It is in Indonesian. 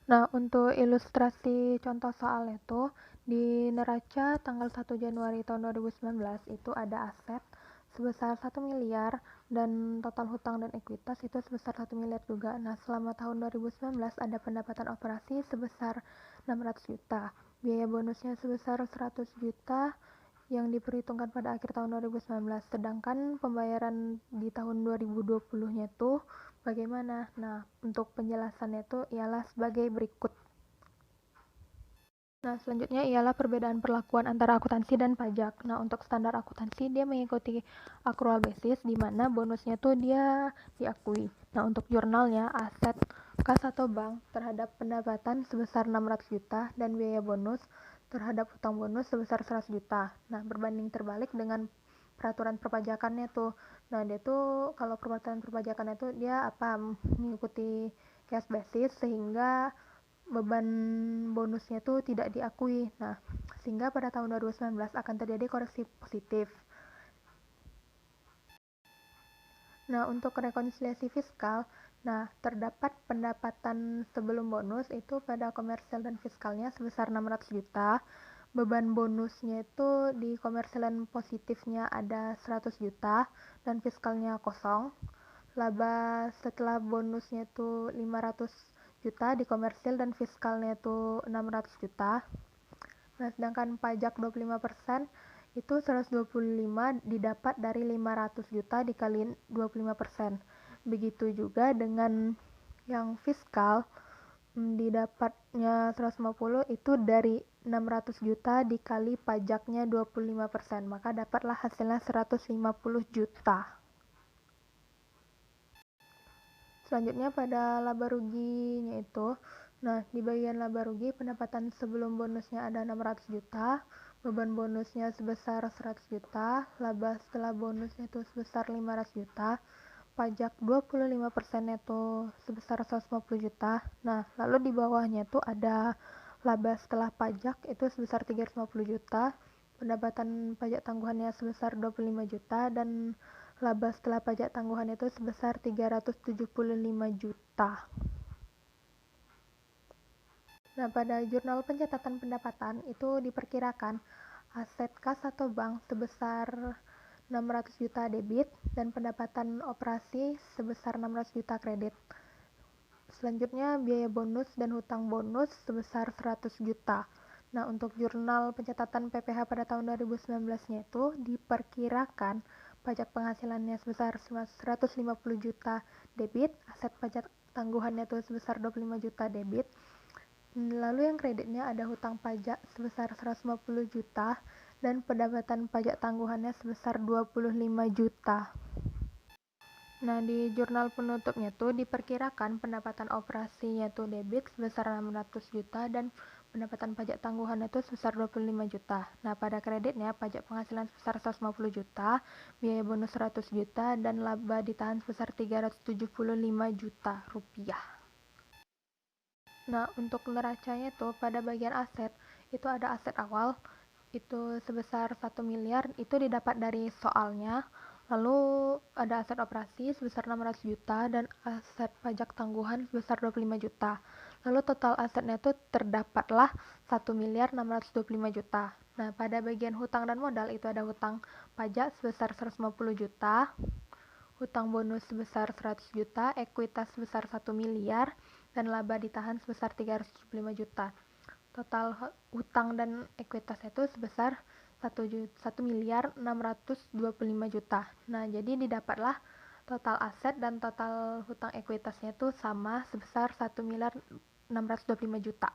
Nah, untuk ilustrasi contoh soal itu, di neraca tanggal 1 Januari tahun 2019 itu ada aset sebesar 1 miliar dan total hutang dan ekuitas itu sebesar 1 miliar juga. Nah, selama tahun 2019 ada pendapatan operasi sebesar 600 juta. Biaya bonusnya sebesar 100 juta yang diperhitungkan pada akhir tahun 2019. Sedangkan pembayaran di tahun 2020-nya tuh bagaimana? Nah, untuk penjelasannya itu ialah sebagai berikut. Nah, selanjutnya ialah perbedaan perlakuan antara akuntansi dan pajak. Nah, untuk standar akuntansi dia mengikuti accrual basis di mana bonusnya tuh dia diakui. Nah, untuk jurnalnya aset kas atau bank terhadap pendapatan sebesar 600 juta dan biaya bonus terhadap hutang bonus sebesar 100 juta. Nah, berbanding terbalik dengan peraturan perpajakannya tuh. Nah, dia tuh kalau peraturan perpajakannya tuh dia mengikuti cash basis sehingga beban bonusnya tuh tidak diakui. Nah, sehingga pada tahun 2019 akan terjadi koreksi positif. Nah, untuk rekonsiliasi fiskal, nah terdapat pendapatan sebelum bonus itu pada komersial dan fiskalnya sebesar 600 juta. Beban bonusnya itu di komersial dan positifnya ada 100 juta dan fiskalnya kosong. Laba setelah bonusnya itu 500 juta di komersil dan fiskalnya itu 600 juta. Nah, sedangkan pajak 25% itu 125 didapat dari 500 juta dikali 25%. Begitu juga dengan yang fiskal, didapatnya 150 itu dari 600 juta dikali pajaknya 25%, maka dapatlah hasilnya 150 juta. Selanjutnya pada laba ruginya itu, nah di bagian laba rugi pendapatan sebelum bonusnya ada 600 juta, beban bonusnya sebesar 100 juta, laba setelah bonusnya itu sebesar 500 juta, pajak 25% itu sebesar 150 juta. Nah, lalu di bawahnya itu ada laba setelah pajak itu sebesar 350 juta, pendapatan pajak tangguhannya sebesar 25 juta, dan laba setelah pajak tangguhan itu sebesar 375 juta. Nah, pada jurnal pencatatan pendapatan itu diperkirakan aset kas atau bank sebesar 600 juta debit dan pendapatan operasi sebesar 600 juta kredit. Selanjutnya biaya bonus dan hutang bonus sebesar 100 juta. Nah, untuk jurnal pencatatan PPh pada tahun 2019-nya itu diperkirakan pajak penghasilannya sebesar 150 juta debit, aset pajak tangguhannya itu sebesar 25 juta debit. Lalu yang kreditnya ada hutang pajak sebesar 150 juta dan pendapatan pajak tangguhannya sebesar 25 juta. Nah, di jurnal penutupnya tuh diperkirakan pendapatan operasinya tuh debit sebesar 600 juta dan pendapatan pajak tangguhannya tuh sebesar 25 juta. Nah, pada kreditnya pajak penghasilan sebesar 150 juta, biaya bonus 100 juta, dan laba ditahan sebesar 375 juta rupiah. Nah, untuk neracanya tuh pada bagian aset, itu ada aset awal, itu sebesar 1 miliar, itu didapat dari soalnya. Lalu ada aset operasi sebesar 600 juta dan aset pajak tangguhan sebesar 25 juta. Lalu total asetnya itu terdapatlah 1 miliar 625 juta. Nah, pada bagian hutang dan modal itu ada hutang pajak sebesar 150 juta, hutang bonus sebesar 100 juta, ekuitas sebesar 1 miliar, dan laba ditahan sebesar 375 juta. Total hutang dan ekuitas itu sebesar 1 miliar 625 juta. Nah, jadi didapatlah total aset dan total hutang ekuitasnya itu sama sebesar 1 miliar 625 juta.